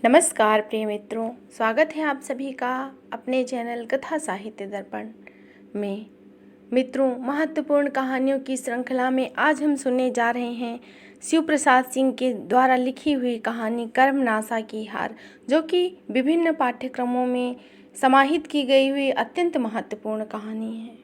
नमस्कार प्रिय मित्रों, स्वागत है आप सभी का अपने चैनल कथा साहित्य दर्पण में। मित्रों, महत्वपूर्ण कहानियों की श्रृंखला में आज हम सुनने जा रहे हैं शिव प्रसाद सिंह के द्वारा लिखी हुई कहानी कर्मनाशा की हार, जो कि विभिन्न पाठ्यक्रमों में समाहित की गई हुई अत्यंत महत्वपूर्ण कहानी है।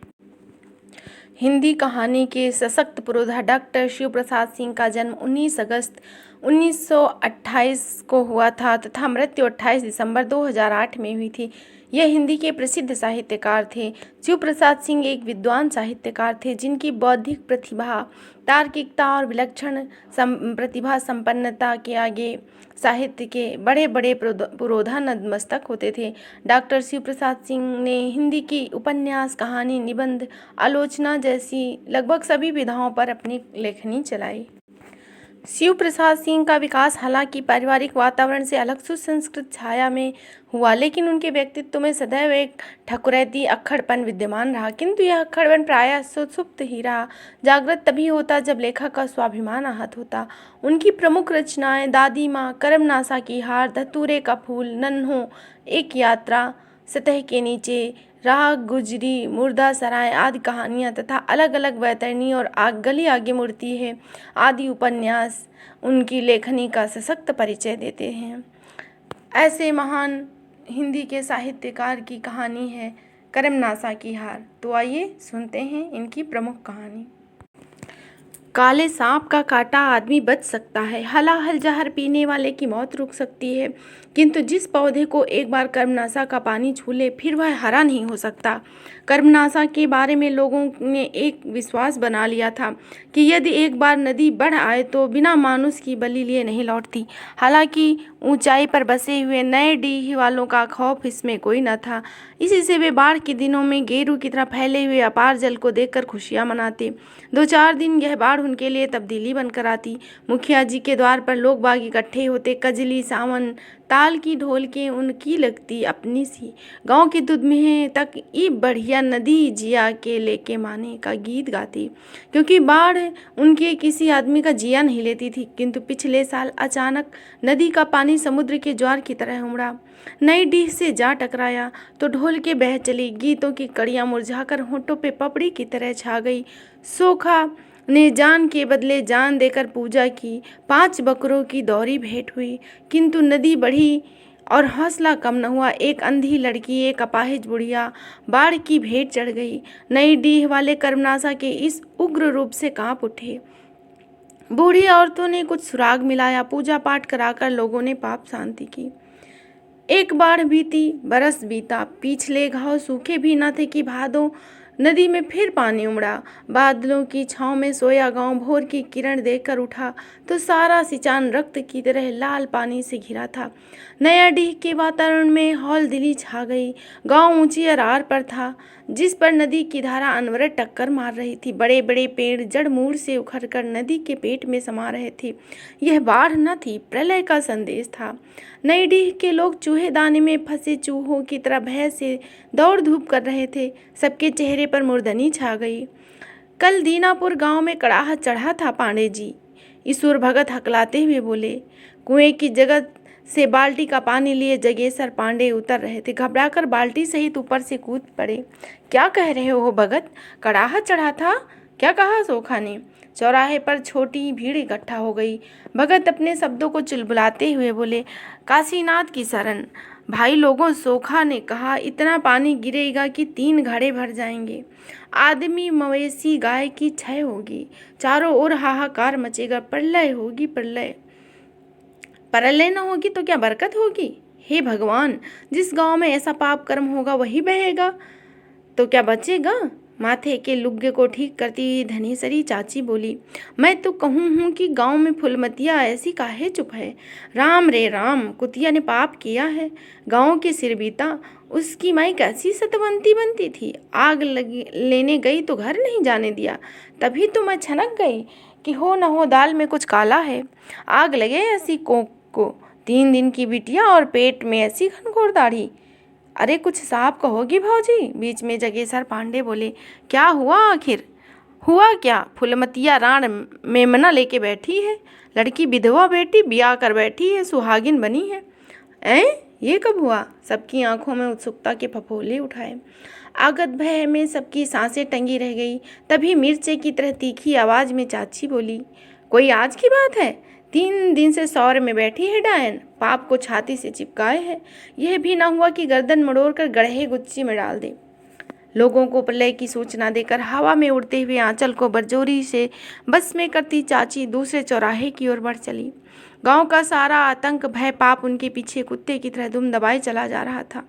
हिंदी कहानी के सशक्त पुरोधा डॉक्टर शिव प्रसाद सिंह का जन्म 19 अगस्त 1928 को हुआ था तथा मृत्यु 28 दिसंबर 2008 में हुई थी। यह हिंदी के प्रसिद्ध साहित्यकार थे। शिव प्रसाद सिंह एक विद्वान साहित्यकार थे जिनकी बौद्धिक प्रतिभा, तार्किकता और विलक्षण प्रतिभा संपन्नता के आगे साहित्य के बड़े बड़े पुरोधा नतमस्तक होते थे। डॉक्टर शिव प्रसाद सिंह ने हिंदी की उपन्यास, कहानी, निबंध, आलोचना जैसी लगभग सभी विधाओं पर अपनी लेखनी चलाई। शिव प्रसाद सिंह का विकास हालांकि पारिवारिक वातावरण से अलग सुसंस्कृत छाया में हुआ, लेकिन उनके व्यक्तित्व में सदैव एक ठकुरैती अक्खड़पन विद्यमान रहा। किंतु यह अक्खड़पन प्रायः सुसुप्त ही रहा। जागृत तभी होता जब लेखक का स्वाभिमान आहत होता। उनकी प्रमुख रचनाएं दादी माँ, कर्मनाशा की हार, धतूरे का फूल, नन्हों, एक यात्रा, सतह के नीचे, राग गुजरी, मुर्दा सराय आदि कहानियाँ तथा अलग अलग वैतरणी और गली आगे मुड़ती है आदि उपन्यास उनकी लेखनी का सशक्त परिचय देते हैं। ऐसे महान हिंदी के साहित्यकार की कहानी है कर्मनाशा की हार। तो आइए सुनते हैं इनकी प्रमुख कहानी। काले सांप का काटा आदमी बच सकता है, हलाहल जहर पीने वाले की मौत रुक सकती है, किंतु जिस पौधे को एक बार कर्मनाशा का पानी छू ले फिर वह हरा नहीं हो सकता। कर्मनाशा के बारे में लोगों ने एक विश्वास बना लिया था कि यदि एक बार नदी बढ़ आए तो बिना मानुष की बलि लिए नहीं लौटती। हालांकि ऊंचाई पर बसे हुए नए डीह वालों का खौफ इसमें कोई न था। इसी से वे बाढ़ के दिनों में गेरू की तरह फैले हुए अपार जल को देखकर खुशियां मनाते। 2-4 दिन यह बाढ़ उनके लिए तब्दीली बनकर आती। मुखिया जी के द्वार पर लोग बाग इकट्ठे होते। कजली, सावन, ताल की ढोल के उनकी लगती अपनी सी। गांव की दूध में तक ई बढ़िया नदी जिया के लेके माने का गीत गाती, क्योंकि बाढ़ उनके किसी आदमी का जिया नहीं लेती थी। किंतु पिछले साल अचानक नदी का पानी समुद्र के ज्वार की तरह उमड़ा, नई डीह से जा टकराया तो ढोल के बह चली। गीतों की कड़ियां मुरझाकर होठों पे पपड़ी की तरह छा गई। सोखा ने जान के बदले जान देकर पूजा की। 5 बकरों की दौरी भेंट हुई, किंतु नदी बढ़ी और हौसला कम न हुआ। एक अंधी लड़की, एक अपाहिज बुढ़िया बाढ़ की भेंट चढ़ गई। नई डीह वाले कर्मनाशा के इस उग्र रूप से कांप उठे। बूढ़ी औरतों ने कुछ सुराग मिलाया, पूजा पाठ कराकर लोगों ने पाप शांति की। एक बाढ़ बीती, बरस बीता, पिछले घाव सूखे भी न थे कि भादों नदी में फिर पानी उमड़ा। बादलों की छांव में सोया गांव भोर की किरण देखकर उठा तो सारा सिंचान रक्त की तरह लाल पानी से घिरा था। नया डीह के वातावरण में हौलदिली छा गई। गांव ऊंची अरार पर था, जिस पर नदी की धारा अनवरत टक्कर मार रही थी। बड़े बड़े पेड़ जड़ मूल से उखड़कर नदी के पेट में समा रहे थे। यह बाढ़ न थी, प्रलय का संदेश था। नई डीह के लोग चूहे दाने में फंसे चूहों की तरह भय से दौड़ धूप कर रहे थे। सबके चेहरे पर मुर्दनी छा गई। कल दीनापुर गांव में कड़ाहट चढ़ा था पांडे जी, ईश्वर भगत हकलाते हुए बोले। कुएं की जगह से बाल्टी का पानी लिए जगेसर पांडे उतर रहे थे। घबराकर बाल्टी सहित ऊपर से कूद पड़े। क्या कह रहे हो भगत? कड़ाहट चढ़ा था? क्या कहा सोखा ने? चौराहे पर छोटी भीड़ इकट्ठा हो गई। भगत अपने शब्दों को चुलबुलाते हुए बोले, काशीनाथ की शरण। भाई लोगों, सोखा ने कहा, इतना पानी गिरेगा कि 3 घड़े भर जाएंगे। आदमी, मवेशी, गाय की क्षय होगी। चारों ओर हाहाकार मचेगा। प्रलय होगी, प्रलय। प्रलय न होगी तो क्या बरकत होगी? हे भगवान, जिस गांव में ऐसा पाप कर्म होगा वही बहेगा तो क्या बचेगा? माथे के लुग्गे को ठीक करती हुई धनेसरी चाची बोली, मैं तो कहूँ हूँ कि गांव में फुलमतिया ऐसी काहे चुप है? राम रे राम, कुतिया ने पाप किया है। गांव के सिर बीता। उसकी माई कैसी सतवंती बनती थी। आग लेने गई तो घर नहीं जाने दिया। तभी तो मैं छनक गई कि हो न हो दाल में कुछ काला है। आग लगे ऐसी कोक को। 3 दिन की बिटिया और पेट में ऐसी घनघोर दाढ़ी। अरे कुछ साफ कहोगी भौजी? बीच में जगेसर पांडे बोले। क्या हुआ आखिर? हुआ क्या? फुलमतिया राण मेमना लेके बैठी है। लड़की विधवा बेटी ब्याह कर बैठी है, सुहागिन बनी है। ऐ ये कब हुआ? सबकी आंखों में उत्सुकता के फफोले उठाए। आगत भय में सबकी सांसें टंगी रह गई। तभी मिर्चे की तरह तीखी आवाज में चाची बोली, कोई आज की बात है? 3 दिन से सौर में बैठी है डायन, पाप को छाती से चिपकाए है। यह भी ना हुआ कि गर्दन मड़ोड़कर गड़हे गुच्ची में डाल दे। लोगों को प्रलय की सूचना देकर हवा में उड़ते हुए आंचल को बरजोरी से बस में करती चाची दूसरे चौराहे की ओर बढ़ चली। गांव का सारा आतंक, भय, पाप उनके पीछे कुत्ते की तरह दुम दबाए चला जा रहा था।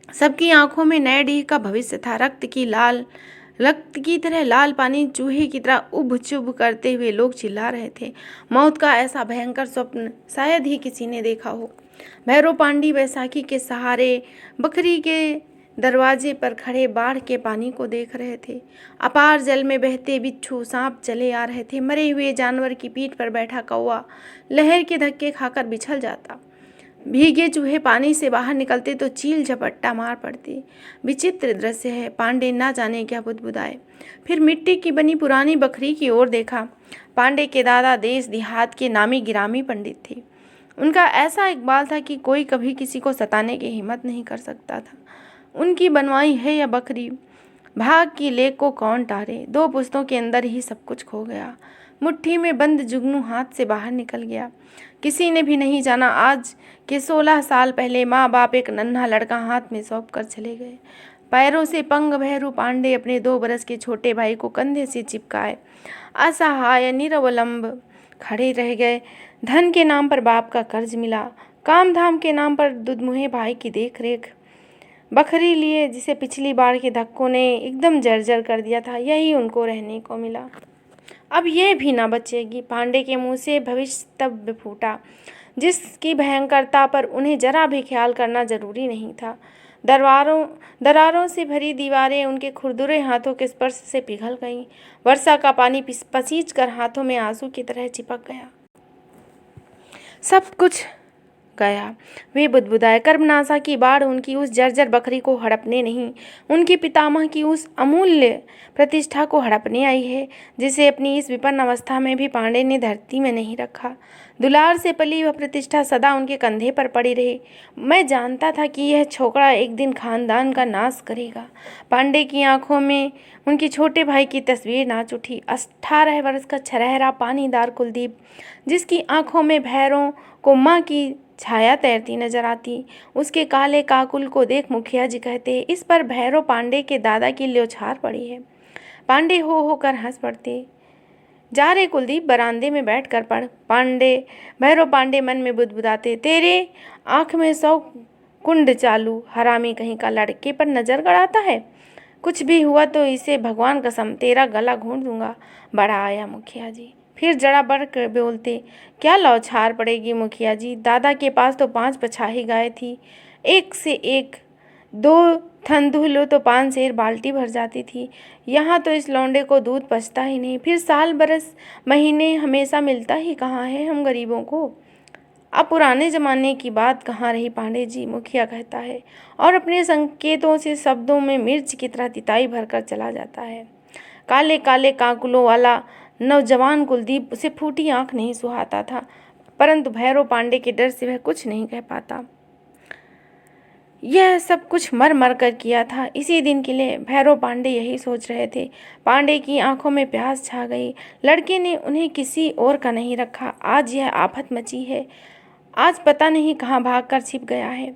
सबकी आंखों में नए डीह का भविष्य था। रक्त की तरह लाल पानी चूहे की तरह उब चुब करते हुए लोग चिल्ला रहे थे। मौत का ऐसा भयंकर स्वप्न शायद ही किसी ने देखा हो। भैरव पांडी बैसाखी के सहारे बकरी के दरवाजे पर खड़े बाढ़ के पानी को देख रहे थे। अपार जल में बहते बिच्छू सांप चले आ रहे थे। मरे हुए जानवर की पीठ पर बैठा कौवा लहर के धक्के खाकर बिछल जाता। भीगे चूहे पानी से बाहर निकलते तो चील झपट्टा मार पड़ते। विचित्र दृश्य है। पांडे ना जाने क्या बुदबुदाए। फिर मिट्टी की बनी पुरानी बकरी की ओर देखा। पांडे के दादा देश देहात के नामी गिरामी पंडित थे। उनका ऐसा इकबाल था कि कोई कभी किसी को सताने की हिम्मत नहीं कर सकता था। उनकी बनवाई है या बकरी, भाग की लेक को कौन टारे। 2 पुस्तों के अंदर ही सब कुछ खो गया। मुट्ठी में बंद जुगनू हाथ से बाहर निकल गया। किसी ने भी नहीं जाना आज के 16 साल पहले माँ बाप एक नन्हा लड़का हाथ में सौंप कर चले गए। पैरों से पंग भैरू पांडे अपने 2 बरस के छोटे भाई को कंधे से चिपकाए असहाय निरवलंब खड़े रह गए। धन के नाम पर बाप का कर्ज मिला, काम धाम के नाम पर दुधमुहे भाई की देख रेख। बकरी लिए जिसे पिछली बार के धक्कों ने एकदम जर्जर कर दिया था, यही उनको रहने को मिला। अब ये भी ना बचेगी। पांडे के मुंह से भविष्यत्व फूटा, जिसकी भयंकरता पर उन्हें जरा भी ख्याल करना जरूरी नहीं था। दरारों से भरी दीवारें उनके खुरदुरे हाथों के स्पर्श से पिघल गईं। वर्षा का पानी पसीज कर हाथों में आंसू की तरह चिपक गया। सब कुछ गया। वे बुदबुदाए। कर्मनाशा की बाढ़ उनकी उस जर्जर बकरी को हड़पने नहीं, उनके पितामह की उस अमूल्य प्रतिष्ठा को हड़पने आई है, जिसे अपनी इस विपन्न अवस्था में भी पांडे ने धरती में नहीं रखा। दुलार से पली वह प्रतिष्ठा सदा उनके कंधे पर पड़ी रही। मैं जानता था कि यह छोकरा एक दिन खानदान का नाश करेगा। पांडे की आंखों में उनके छोटे भाई की तस्वीर नाच उठी। 18 वर्ष का छरहरा पानीदार कुलदीप, जिसकी आंखों में भैरों को माँ की छाया तैरती नजर आती। उसके काले काकुल को देख मुखिया जी कहते, इस पर भैरव पांडे के दादा की ल्योछार पड़ी है। पांडे हो होकर हंस पड़ते। जा रे कुलदीप, बरामदे में बैठ कर पढ़। भैरव पांडे मन में बुदबुदाते, तेरे आंख में 100 कुंड चालू, हरामी कहीं का लड़के पर नजर गड़ाता है। कुछ भी हुआ तो इसे भगवान कसम तेरा गला घोंट दूंगा। बड़ा आया मुखिया जी। फिर जरा बढ़ कर बोलते, क्या लौछार पड़ेगी मुखिया जी, दादा के पास तो 5 पछाही गाय थी, एक से एक 2 थन दुह लो तो 5 सेर बाल्टी भर जाती थी। यहाँ तो इस लौंडे को दूध पचता ही नहीं। फिर साल बरस महीने हमेशा मिलता ही कहाँ है हम गरीबों को। अब पुराने ज़माने की बात कहाँ रही पांडे जी, मुखिया कहता है और अपने संकेतों से शब्दों में मिर्च की तरह तिताई भरकर चला जाता है। काले काले काकुलों वाला नौजवान कुलदीप उसे फूटी आंख नहीं सुहाता था, परंतु भैरव पांडे के डर से वह कुछ नहीं कह पाता। यह सब कुछ मर मर कर किया था इसी दिन के लिए। भैरव पांडे यही सोच रहे थे। पांडे की आंखों में प्यास छा गई। लड़के ने उन्हें किसी और का नहीं रखा। आज यह आफत मची है। आज पता नहीं कहाँ भाग कर छिप गया है।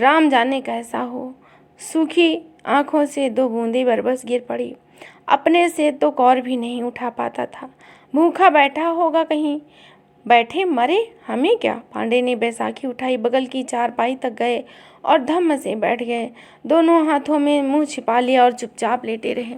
राम जाने कैसा हो। सूखी आंखों से 2 बूंदें बरबस गिर पड़ी। अपने से तो कौर भी नहीं उठा पाता था। भूखा बैठा होगा कहीं। बैठे मरे, हमें क्या। पांडे ने बैसाखी उठाई, बगल की चारपाई तक गए और धम्म से बैठ गए। दोनों हाथों में मुंह छिपा लिया और चुपचाप लेटे रहे।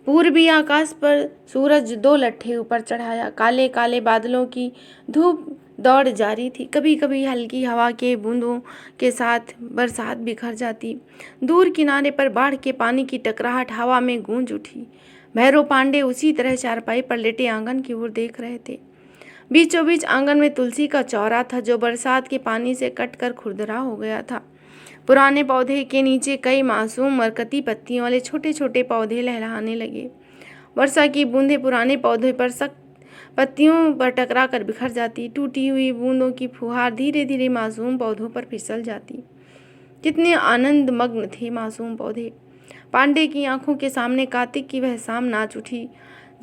पूर्वी आकाश पर सूरज 2 लट्ठे ऊपर चढ़ाया। काले काले बादलों की धूप दौड़ जारी थी। कभी कभी हल्की हवा के बूंदों के साथ बरसात बिखर जाती। दूर किनारे पर बाढ़ के पानी की टकराहट हवा में गूंज उठी। भैरव पांडे उसी तरह चारपाई पर लेटे आंगन की ओर देख रहे थे। बीचों बीच आंगन में तुलसी का चौरा था, जो बरसात के पानी से कटकर खुरदरा हो गया था। पुराने पौधे के नीचे कई मासूम मरकती पत्तियों वाले छोटे छोटे पौधे लहलहाने लगे। वर्षा की बूंदें पुराने पौधे पर सख्त पत्तियों पर टकरा कर बिखर जाती। टूटी हुई बूंदों की फुहार धीरे धीरे मासूम पौधों पर फिसल जाती। कितने आनंद मग्न थे मासूम पौधे। पांडे की आंखों के सामने कार्तिक की वह शाम नाच उठी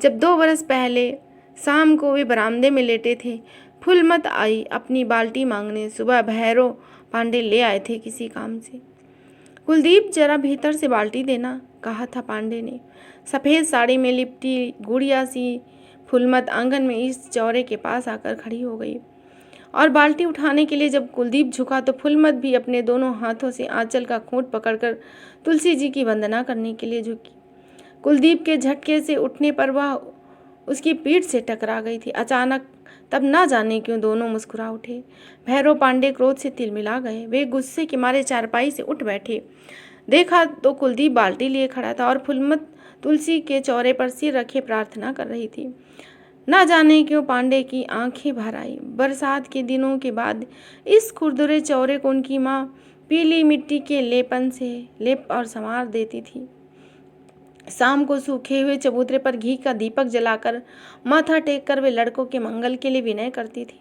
जब 2 बरस पहले शाम को वे बरामदे में लेटे थे। फुलमत आई अपनी बाल्टी मांगने। सुबह भैरव पांडे ले आए थे किसी काम से। कुलदीप, जरा भीतर से बाल्टी देना, कहा था पांडे ने। सफ़ेद साड़ी में लिपटी गुड़िया सी फुलमत आंगन में इस चौरे के पास आकर खड़ी हो गई और बाल्टी उठाने के लिए जब कुलदीप झुका तो फुलमत भी अपने दोनों हाथों से आंचल का खूंट पकड़कर तुलसी जी की वंदना करने के लिए झुकी। कुलदीप के झटके से उठने पर वह उसकी पीठ से टकरा गई थी। अचानक तब ना जाने क्यों दोनों मुस्कुरा उठे। भैरव पांडे क्रोध से तिलमिला गए। वे गुस्से के मारे चारपाई से उठ बैठे। देखा तो कुलदीप बाल्टी लिए खड़ा था और फुलमत तुलसी के चौरे पर सिर रखे प्रार्थना कर रही थी। ना जाने क्यों पांडे की आंखें भर आई। बरसात के दिनों के बाद इस खुरदुरे चौरे को उनकी माँ पीली मिट्टी के लेपन से लेप और संवार देती थी। शाम को सूखे हुए चबूतरे पर घी का दीपक जलाकर माथा टेक कर वे लड़कों के मंगल के लिए विनय करती थी।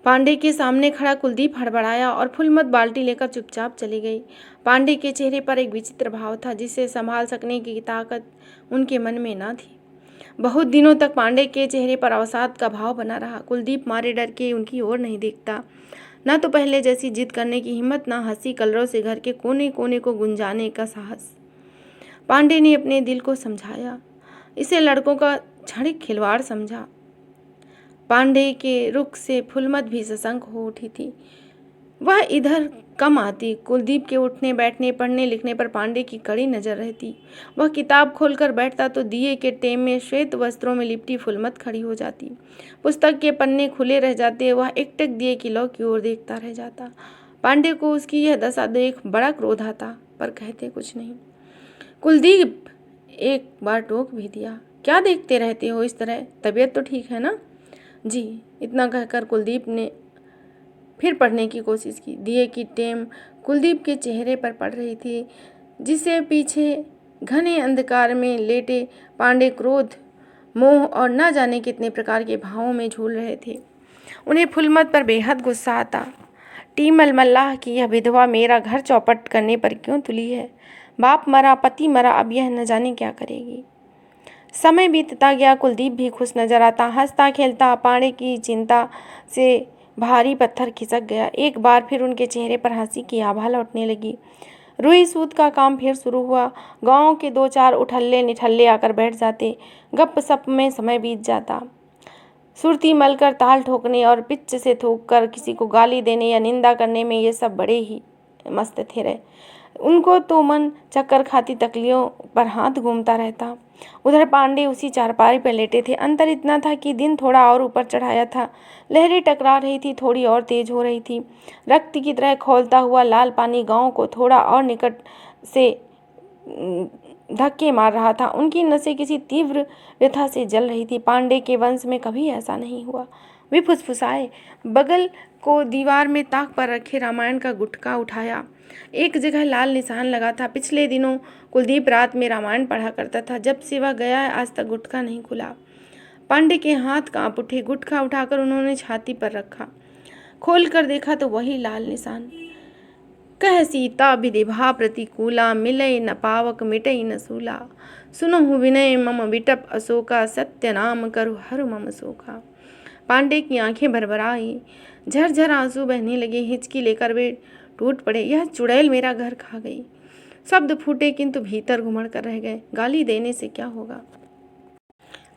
पांडे के सामने खड़ा कुलदीप हड़बड़ाया और फुलमत बाल्टी लेकर चुपचाप चली गई। पांडे के चेहरे पर एक विचित्र भाव था जिसे संभाल सकने की ताकत उनके मन में न थी। बहुत दिनों तक पांडे के चेहरे पर अवसाद का भाव बना रहा। कुलदीप मारे डर के उनकी ओर नहीं देखता। न तो पहले जैसी जिद करने की हिम्मत, न हंसी कलरव से घर के कोने कोने को गुंजाने का साहस। पांडे ने अपने दिल को समझाया। इसे लड़कों का क्षणिक खिलवाड़ समझा। पांडे के रुख से फुलमत भी सशंक हो उठी थी। वह इधर कम आती। कुलदीप के उठने बैठने पढ़ने लिखने पर पांडे की कड़ी नजर रहती। वह किताब खोलकर बैठता तो दिए के टेम में श्वेत वस्त्रों में लिपटी फुलमत खड़ी हो जाती। पुस्तक के पन्ने खुले रह जाते। वह एकटक दिए की लौ की ओर देखता रह जाता। पांडे को उसकी यह दशा देख बड़ा क्रोध आता, पर कहते कुछ नहीं। कुलदीप, एक बार टोक भी दिया, क्या देखते रहते हो इस तरह, तबीयत तो ठीक है ना? जी, इतना कहकर कुलदीप ने फिर पढ़ने की कोशिश की। दिए की टेम कुलदीप के चेहरे पर पड़ रही थी, जिसे पीछे घने अंधकार में लेटे पांडे क्रोध, मोह और न जाने कितने प्रकार के भावों में झूल रहे थे। उन्हें फुलमत पर बेहद गुस्सा आता। टीमल मल्लाह की यह विधवा मेरा घर चौपट करने पर क्यों तुली है? बाप मरा, पति मरा, अब यह न जाने क्या करेगी। समय बीतता गया। कुलदीप भी खुश नजर आता, हंसता खेलता। पांडे की चिंता से भारी पत्थर खिसक गया। एक बार फिर उनके चेहरे पर हंसी की आभा लौटने लगी। रुई सूत का काम फिर शुरू हुआ। गांव के 2-4 उठल्ले निठल्ले आकर बैठ जाते। गप सप में समय बीत जाता। सुरती मलकर ताल ठोकने और पिच से थूककर किसी को गाली देने या निंदा करने में ये सब बड़े ही मस्त थे रहे। उनको तो मन चक्कर खाती तकलियों पर हाथ घूमता रहता। उधर पांडे उसी चारपाई पर लेटे थे। अंतर इतना था कि दिन थोड़ा और ऊपर चढ़ाया था। लहरें टकरा रही थी, थोड़ी और तेज हो रही थी। रक्त की तरह खौलता हुआ लाल पानी गांव को थोड़ा और निकट से धक्के मार रहा था। उनकी नसें किसी तीव्र व्यथा से जल रही थी। पांडे के वंश में कभी ऐसा नहीं हुआ। वे फुसफुसाए। बगल को दीवार में ताक पर रखे रामायण का गुटका उठाया। एक जगह लाल निशान लगा था। पिछले दिनों कुलदीप रात में रामायण पढ़ा करता था। जब से वह गया है आज तक गुटका नहीं खुला। पांडे के हाथ कांप उठे। गुटखा उठाकर उन्होंने छाती पर रखा। खोल कर देखा तो वही लाल निशान। कह सीता विधिभा प्रतिकूला, मिलय न पावक मिटई न सूला, सुनहु विनय मम विटप अशोका, सत्य नाम करु हरु मम शोका। पांडे की आंखें भरभराई। झरझर आंसू बहने लगे। हिचकी लेकर वे टूट पड़े। यह चुड़ैल मेरा घर खा गई। शब्द फूटे किंतु भीतर घुमड़ कर रह गए। गाली देने से क्या होगा?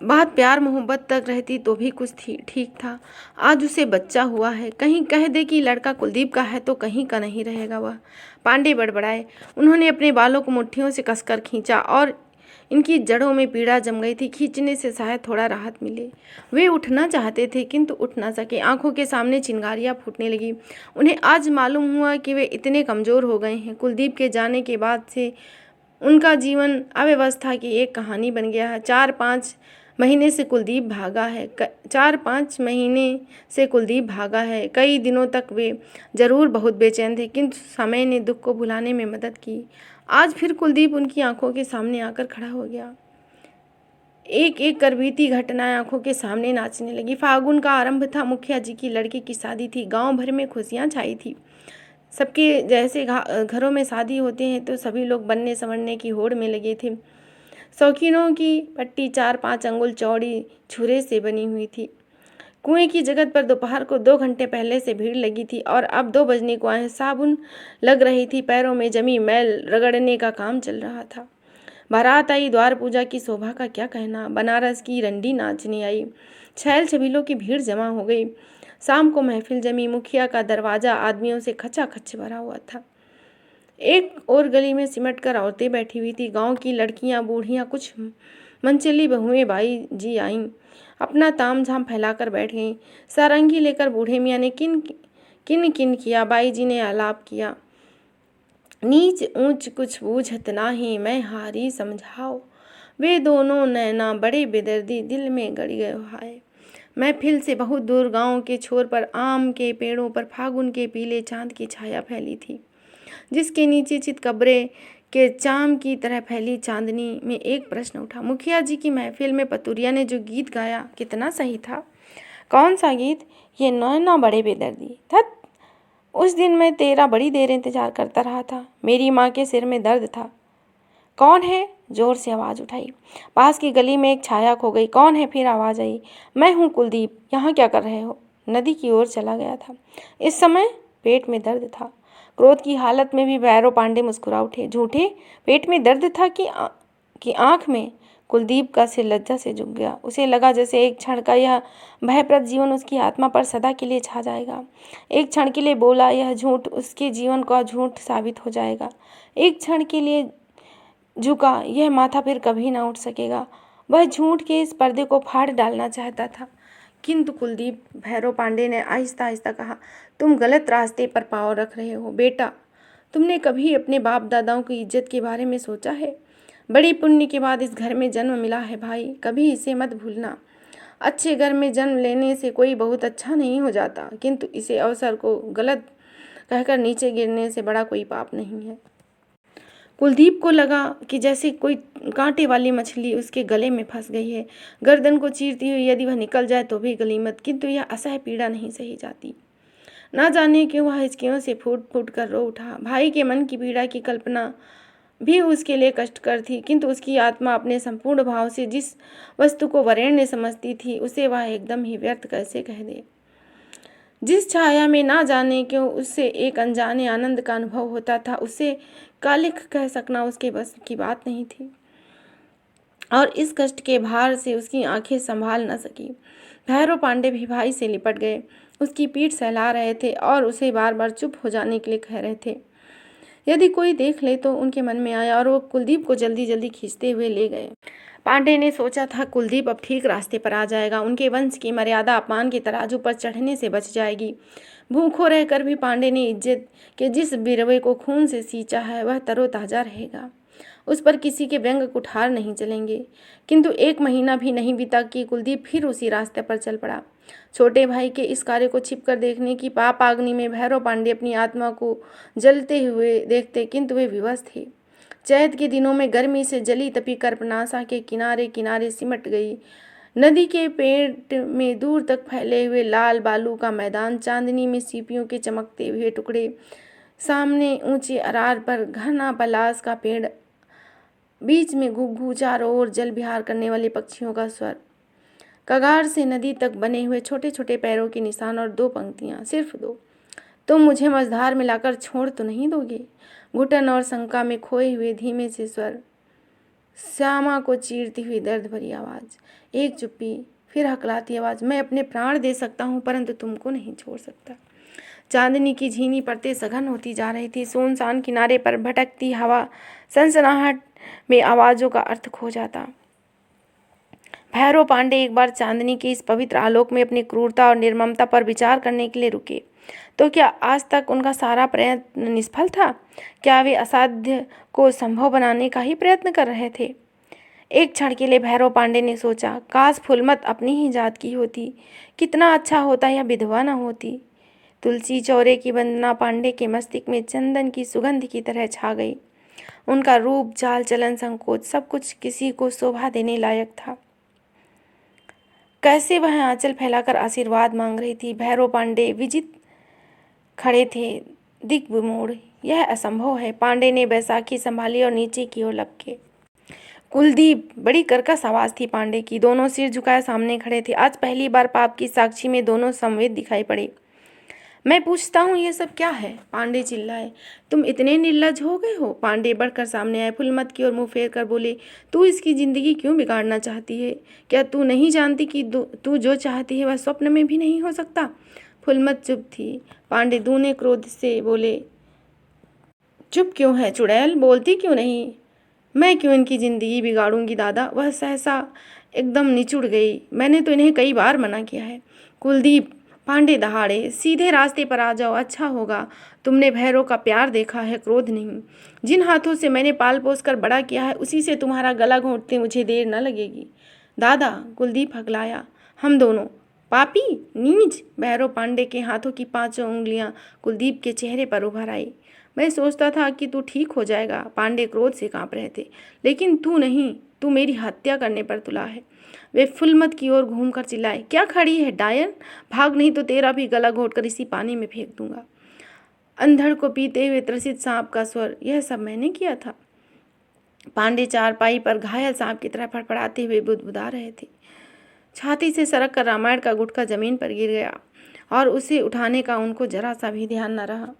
बात प्यार मोहब्बत तक रहती तो भी कुछ ठीक था। आज उसे बच्चा हुआ है। कहीं कह दे कि लड़का कुलदीप का है तो कहीं का नहीं रहेगा वह। पांडे बड़बड़ाए। उन्होंने अपने बालों को मुट्ठियों से कसकर खींचा और इनकी जड़ों में पीड़ा जम गई थी। खींचने से शायद थोड़ा राहत मिले। वे उठना चाहते थे किंतु उठ ना सके। आंखों के सामने चिंगारियां फूटने लगी। उन्हें आज मालूम हुआ कि वे इतने कमज़ोर हो गए हैं। कुलदीप के जाने के बाद से उनका जीवन अव्यवस्था की एक कहानी बन गया है। 4-5 महीने से कुलदीप भागा है। 4-5 महीने से कुलदीप भागा है। कई दिनों तक वे जरूर बहुत बेचैन थे किंतु समय ने दुख को भुलाने में मदद की। आज फिर कुलदीप उनकी आंखों के सामने आकर खड़ा हो गया। एक एक कर बीती घटनाएं आंखों के सामने नाचने लगी। फागुन का आरंभ था। मुखिया जी की लड़के की शादी थी। गांव भर में खुशियां छाई थी। सबके जैसे घरों में शादी होते हैं तो सभी लोग बनने संवरने की होड़ में लगे थे। शौकीनों की पट्टी 4-5 अंगुल चौड़ी छुरे से बनी हुई थी। कुएं की जगह पर दोपहर को 2 घंटे पहले से भीड़ लगी थी और अब 2 बजने को आए। साबुन लग रही थी। पैरों में जमी मैल रगड़ने का काम चल रहा था। बारात आई। द्वार पूजा की शोभा का क्या कहना। बनारस की रंडी नाचने आई। छैल छबीलों की भीड़ जमा हो गई। शाम को महफिल जमी। मुखिया का दरवाजा आदमियों से खचाखच भरा हुआ था। एक और गली में सिमट कर औरतें बैठी हुई थी। गांव की लड़कियां, बूढ़ियां, कुछ मनचली बहुएं बाई जी आईं। अपना ताम झाम फैलाकर बैठ गईं। सारंगी लेकर बूढ़े मियाँ ने किन किन किया। बाई जी ने आलाप किया। नीच ऊंच कुछ बूझत नाही, मैं हारी समझाओ। वे दोनों नैना बड़े बेदर्दी, दिल में गड़ गए हाय। महफिल से बहुत दूर गांव के छोर पर आम के पेड़ों पर फागुन के पीले चांद की छाया फैली थी, जिसके नीचे चितकबरे के चाम की तरह फैली चांदनी में एक प्रश्न उठा। मुखिया जी की महफिल में पतुरिया ने जो गीत गाया कितना सही था। कौन सा गीत? ये नैना बड़े बेदर्दी। धत, उस दिन मैं तेरा बड़ी देर इंतजार करता रहा था। मेरी माँ के सिर में दर्द था। कौन है? जोर से आवाज़ उठाई। पास की गली में एक छाया खो गई। कौन है? फिर आवाज़ आई। मैं हूँ कुलदीप। यहाँ क्या कर रहे हो? नदी की ओर चला गया था। इस समय पेट में दर्द था। क्रोध की हालत में भी भैरव पांडे मुस्कुरा उठे। झूठे? पेट में दर्द था कि आँख में? कुलदीप का सिर लज्जा से झुक गया। उसे लगा जैसे एक क्षण का यह भयप्रद जीवन उसकी आत्मा पर सदा के लिए छा जाएगा। एक क्षण के लिए बोला यह झूठ उसके जीवन का झूठ साबित हो जाएगा। एक क्षण के लिए झुका यह माथा फिर कभी ना उठ सकेगा। वह झूठ के इस पर्दे को फाड़ डालना चाहता था। किंतु कुलदीप, भैरव पांडे ने आहिस्ता आहिस्ता कहा, तुम गलत रास्ते पर पाँव रख रहे हो बेटा। तुमने कभी अपने बाप दादाओं की इज्जत के बारे में सोचा है? बड़ी पुण्य के बाद इस घर में जन्म मिला है भाई, कभी इसे मत भूलना। अच्छे घर में जन्म लेने से कोई बहुत अच्छा नहीं हो जाता, किंतु इसे अवसर को गलत कहकर नीचे गिरने से बड़ा कोई पाप नहीं है। कुलदीप को लगा कि जैसे कोई कांटे वाली मछली उसके गले में फंस गई है। गर्दन को चीरती हुई यदि वह निकल जाए तो भी गनीमत, किंतु यह असह्य पीड़ा नहीं सही जाती। ना जाने क्यों वह हिचकियों से फूट फूट कर रो उठा। भाई के मन की पीड़ा की कल्पना भी उसके लिए कष्टकर थी, किंतु उसकी आत्मा अपने संपूर्ण भाव से जिस वस्तु को वरेण्य समझती थी उसे वह एकदम ही व्यर्थ कैसे कह दे। जिस छाया में ना जाने क्यों उससे एक अनजाने आनंद का अनुभव होता था, उससे कालिख कह सकना उसके बस की बात नहीं थी और इस कष्ट के भार से उसकी आंखें संभाल न सकी। भैरव पांडे भी भाई से लिपट गए, उसकी पीठ सहला रहे थे और उसे बार बार चुप हो जाने के लिए कह रहे थे। यदि कोई देख ले तो उनके मन में आया और वो कुलदीप को जल्दी जल्दी खींचते हुए ले गए। पांडे ने सोचा था कुलदीप अब ठीक रास्ते पर आ जाएगा, उनके वंश की मर्यादा अपमान के तराजू पर चढ़ने से बच जाएगी। भूखों रहकर भी पांडे ने इज्जत के जिस बिरवे को खून से सींचा है वह तरोताजा रहेगा, उस पर किसी के व्यंग कुठार नहीं चलेंगे। किंतु 1 महीना भी नहीं बीता कि कुलदीप फिर उसी रास्ते पर चल पड़ा। छोटे भाई के इस कार्य को छिपकर देखने की पाप आग्नि में भैरव पांडे अपनी आत्मा को जलते हुए देखते, किंतु वे विवश थे। चैत के दिनों में गर्मी से जली तपी कर्पनाशा के किनारे किनारे सिमट गई। नदी के पेट में दूर तक फैले हुए लाल बालू का मैदान, चांदनी में सीपियों के चमकते हुए टुकड़े, सामने ऊंचे अरार पर घना पलास का पेड़, बीच में घुघू, चारों ओर जल विहार करने वाले पक्षियों का स्वर, कगार से नदी तक बने हुए छोटे छोटे पैरों के निशान और 2 पंक्तियां, सिर्फ 2। तुम मुझे मझधार में लाकर छोड़ तो नहीं दोगे? घुटन और शंका में खोए हुए धीमे से स्वर, श्यामा को चीरती हुई दर्द भरी आवाज़, एक चुप्पी, फिर हकलाती आवाज़, मैं अपने प्राण दे सकता हूँ परंतु तुमको नहीं छोड़ सकता। चांदनी की झीनी परतें सघन होती जा रही थी। सुनसान किनारे पर भटकती हवा सनसनाहट में आवाज़ों का अर्थ खो जाता। भैरव पांडे एक बार चांदनी के इस पवित्र आलोक में अपनी क्रूरता और निर्ममता पर विचार करने के लिए रुके। तो क्या आज तक उनका सारा प्रयत्न निष्फल था? क्या वे असाध्य को संभव बनाने का ही प्रयत्न कर रहे थे? एक क्षण के लिए भैरव पांडे ने सोचा, काश फुलमत अपनी ही जात की होती, कितना अच्छा होता या विधवा न होती। तुलसी चौरे की वंदना पांडे के मस्तिष्क में चंदन की सुगंध की तरह छा गई। उनका रूप, चाल चलन, संकोच, सब कुछ किसी को शोभा देने लायक था। कैसे वह आंचल फैलाकर आशीर्वाद मांग रही थी। भैरव पांडे विजित खड़े थे, दिग्विमूढ़। यह असंभव है। पांडे ने बैसाखी संभाली और नीचे की ओर लपके। कुलदीप, बड़ी कर्कश आवाज थी पांडे की। दोनों सिर झुकाए सामने खड़े थे। आज पहली बार पाप की साक्षी में दोनों संवेद दिखाई पड़े। मैं पूछता हूँ ये सब क्या है? पांडे चिल्लाए। तुम इतने निर्लज हो गए हो? पांडे बढ़कर सामने आए। फुलमत की ओर मुंह फेर कर बोले, तू इसकी जिंदगी क्यों बिगाड़ना चाहती है? क्या तू नहीं जानती कि तू जो चाहती है वह स्वप्न में भी नहीं हो सकता? फुलमत चुप थी। पांडे दूने क्रोध से बोले, चुप क्यों है चुड़ैल? बोलती क्यों नहीं? मैं क्यों इनकी जिंदगी बिगाड़ूंगी दादा? वह सहसा एकदम निचुड़ गई। मैंने तो इन्हें कई बार मना किया है। कुलदीप, पांडे दहाड़े, सीधे रास्ते पर आ जाओ, अच्छा होगा। तुमने भैरव का प्यार देखा है, क्रोध नहीं। जिन हाथों से मैंने पाल पोस कर बड़ा किया है उसी से तुम्हारा गला घोंटते मुझे देर न लगेगी। दादा, कुलदीप हकलाया, हम दोनों पापी, नीच। भैरव पांडे के हाथों की 5 उंगलियां कुलदीप के चेहरे पर उभर आई। मैं सोचता था कि तू ठीक हो जाएगा। पांडे क्रोध से कांप रहे थे। लेकिन तू नहीं, तू मेरी हत्या करने पर तुला है। वे फुलमत की ओर घूमकर चिल्लाए, क्या खड़ी है डायन? भाग, नहीं तो तेरा भी गला घोंटकर इसी पानी में फेंक दूंगा। अंधड़ को पीते हुए त्रसित सांप का स्वर, यह सब मैंने किया था। पांडे चारपाई पर घायल सांप की तरह फड़फड़ाते हुए बुदबुदा रहे थे। छाती से सरक कर रामायण का गुटका जमीन पर गिर गया और उसे उठाने का उनको जरा सा भी ध्यान न रहा।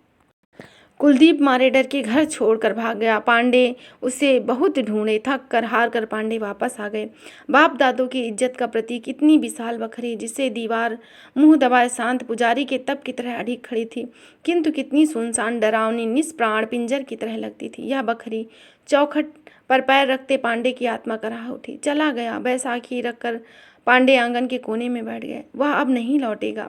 कुलदीप मारे डर के घर छोड़कर भाग गया। पांडे उसे बहुत ढूंढे। थक कर हार कर पांडे वापस आ गए। बाप दादों की इज्जत का प्रतीक इतनी विशाल बखरी जिसे दीवार मुंह दबाए शांत पुजारी के तप की तरह अड़िग खड़ी थी, किंतु कितनी सुनसान, डरावनी, निष्प्राण, पिंजर की तरह लगती थी। यह बखरी चौखट पर पैर रखते पांडे की आत्मा कराह उठी। चला गया। बैसाखी रखकर पांडे आंगन के कोने में बैठ गए। वह अब नहीं लौटेगा।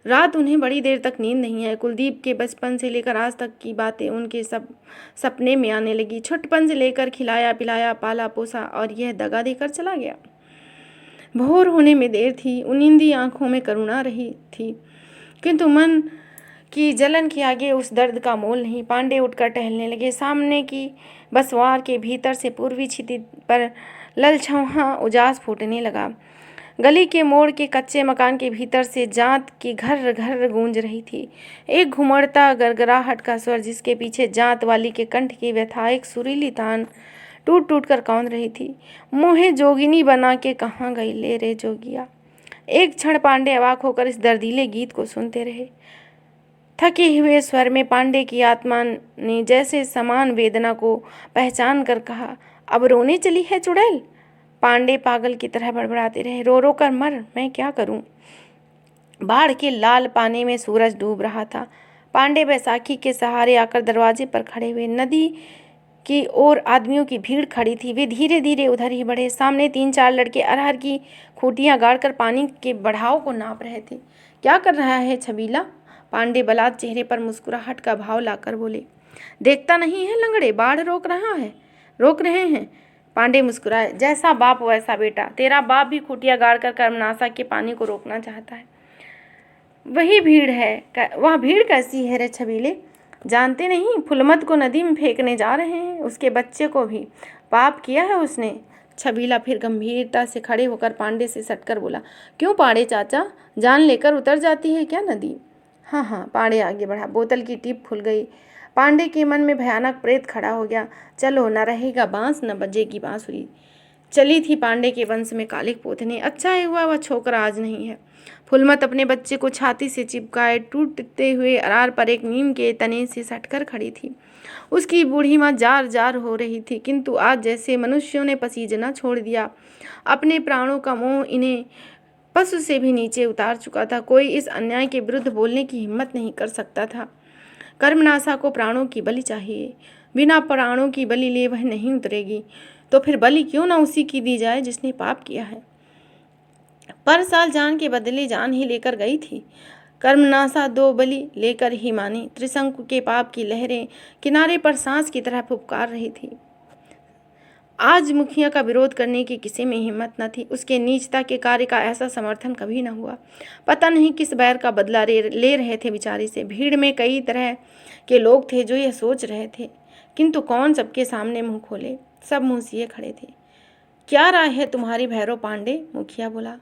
रात उन्हें बड़ी देर तक नींद नहीं आई। कुलदीप के बचपन से लेकर आज तक की बातें उनके सब सपने में आने लगी। छुटपन से लेकर खिलाया पिलाया पाला पोसा और यह दगा देकर चला गया। भोर होने में देर थी। नींदी आंखों में करुणा रही थी, किंतु मन की जलन के आगे उस दर्द का मोल नहीं। पांडे उठकर टहलने लगे। सामने की बसवार के भीतर से पूर्वी छिति पर ललछौहा उजास फूटने लगा। गली के मोड़ के कच्चे मकान के भीतर से जात की घर घर गूंज रही थी। एक घुमड़ता गरगराहट का स्वर जिसके पीछे जात वाली के कंठ की व्यथा एक सुरीली तान टूट टूट कर कौंध रही थी। मोहे जोगिनी बना के कहाँ गई ले रे जोगिया। एक क्षण पांडे अवाक होकर इस दर्दीले गीत को सुनते रहे। थके हुए स्वर में पांडे की आत्मा ने जैसे समान वेदना को पहचान कर कहा, अब रोने चली है चुड़ैल? पांडे पागल की तरह बड़बड़ाते रहे, रो रो कर मर, मैं क्या करूं? बाढ़ के लाल पानी में सूरज डूब रहा था। पांडे बैसाखी के सहारे आकर दरवाजे पर खड़े हुए। नदी की ओर आदमियों की भीड़ खड़ी थी। वे धीरे धीरे उधर ही बढ़े। सामने 3-4 लड़के अरहर की खूंटियां गाड़कर पानी के बढ़ाव को नाप रहे थे। क्या कर रहा है छबीला? पांडे बलात् चेहरे पर मुस्कुराहट का भाव लाकर बोले, देखता नहीं है लंगड़े, बाढ़ रोक रहे हैं। पांडे मुस्कुराए, जैसा बाप वैसा बेटा। तेरा बाप भी खूंटिया गाड़ कर कर्मनाशा के पानी को रोकना चाहता है। वही भीड़ है। वह भीड़ कैसी है रे छबीले? जानते नहीं, फुलमत को नदी में फेंकने जा रहे हैं, उसके बच्चे को भी। पाप किया है उसने। छबीला फिर गंभीरता से खड़े होकर पांडे से सटकर बोला, क्यों पांडे चाचा, जान लेकर उतर जाती है क्या नदी? हाँ। पांडे आगे बढ़ा। बोतल की टिप खुल गई। पांडे के मन में भयानक प्रेत खड़ा हो गया। चलो, न रहेगा बांस न बजेगी बांसुरी। चली थी पांडे के वंश में कालिक पोतने। अच्छा ही हुआ वह छोकरा आज नहीं है। फुलमत अपने बच्चे को छाती से चिपकाए टूटते हुए अरार पर एक नीम के तने से सटकर खड़ी थी। उसकी बूढ़ी माँ जार जार हो रही थी, किंतु आज जैसे मनुष्यों ने पसीजना छोड़ दिया। अपने प्राणों का मोह इन्हें पशु से भी नीचे उतार चुका था। कोई इस अन्याय के विरुद्ध बोलने की हिम्मत नहीं कर सकता था। कर्मनाशा को प्राणों की बलि चाहिए। बिना प्राणों की बलि लिए वह नहीं उतरेगी। तो फिर बलि क्यों ना उसी की दी जाए जिसने पाप किया है। पर साल जान के बदले जान ही लेकर गई थी। कर्मनाशा 2 बलि लेकर ही मानी। त्रिशंकु के पाप की लहरें किनारे पर सांस की तरह फुफकार रही थी। आज मुखिया का विरोध करने की किसी में हिम्मत न थी। उसके नीचता के कार्य का ऐसा समर्थन कभी न हुआ। पता नहीं किस बैर का बदला ले रहे थे बेचारी से। भीड़ में कई तरह के लोग थे जो यह सोच रहे थे, किंतु कौन सबके सामने मुंह खोले। सब मुंह सिए खड़े थे। क्या राय है तुम्हारी भैरव पांडे? मुखिया बोला।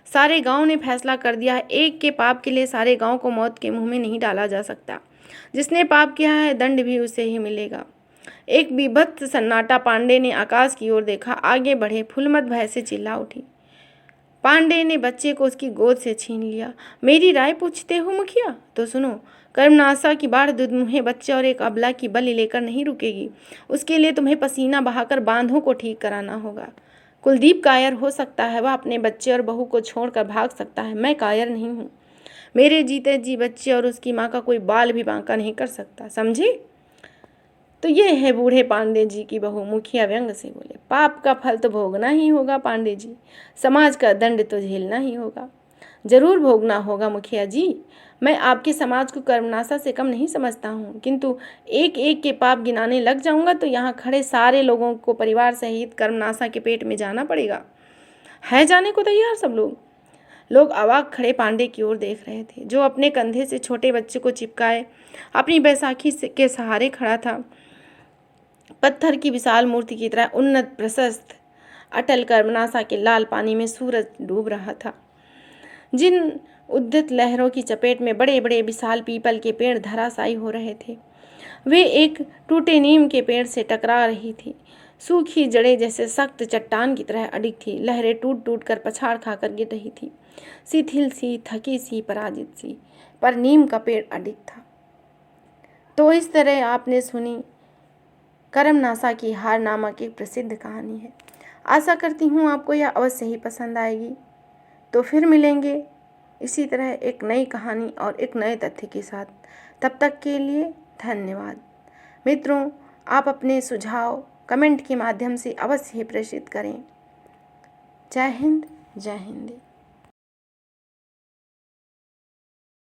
सारे गांव ने फैसला कर दिया है, एक के पाप के लिए सारे गांव को मौत के मुंह में नहीं डाला जा सकता। जिसने पाप किया है दंड भी उसे ही मिलेगा। एक बीभत्स सन्नाटा। पांडे ने आकाश की ओर देखा, आगे बढ़े। फुलमत भय से चिल्ला उठी। पांडे ने बच्चे को उसकी गोद से छीन लिया। मेरी राय पूछते हो मुखिया? तो सुनो, कर्मनाशा की बाढ़ दुधमुहे बच्चे और एक अबला की बलि लेकर नहीं रुकेगी। उसके लिए तुम्हें पसीना बहाकर बांधों को ठीक कराना होगा। कुलदीप कायर हो सकता है, वह अपने बच्चे और बहू को छोड़कर भाग सकता है, मैं कायर नहीं हूँ। मेरे जीते जी बच्चे और उसकी माँ का कोई बाल भी बांका नहीं कर सकता, समझी? तो ये है बूढ़े पांडे जी की बहू। मुखिया व्यंग से बोले, पाप का फल तो भोगना ही होगा पांडे जी, समाज का दंड तो झेलना ही होगा। जरूर भोगना होगा मुखिया जी। मैं आपके समाज को कर्मनाशा से कम नहीं समझता हूँ, किंतु एक एक के पाप गिनाने लग जाऊंगा तो यहाँ खड़े सारे लोगों को परिवार सहित कर्मनाशा के पेट में जाना पड़ेगा। है जाने को तैयार सब लोग अवाक खड़े पांडे की ओर देख रहे थे, जो अपने कंधे से छोटे बच्चे को चिपकाए अपनी बैसाखी के सहारे खड़ा था। पत्थर की विशाल मूर्ति की तरह उन्नत प्रशस्त अटल कर्मनाशा के लाल पानी में सूरज डूब रहा था। जिन उद्यत लहरों की चपेट में बड़े बड़े विशाल पीपल के पेड़ धराशायी हो रहे थे, वे एक टूटे नीम के पेड़ से टकरा रही थी। सूखी जड़ें जैसे सख्त चट्टान की तरह अडिग थी। लहरें टूट टूट कर पछाड़ खाकर गिर रही थी, शिथिल सी, थकी सी, पराजित सी, पर नीम का पेड़ अडिग था। तो इस तरह आपने सुनी कर्मनाशा की हार नामक एक प्रसिद्ध कहानी है। आशा करती हूँ आपको यह अवश्य ही पसंद आएगी। तो फिर मिलेंगे इसी तरह एक नई कहानी और एक नए तथ्य के साथ। तब तक के लिए धन्यवाद। मित्रों, आप अपने सुझाव कमेंट के माध्यम से अवश्य ही प्रेषित करें। जय हिंद, जय हिंद।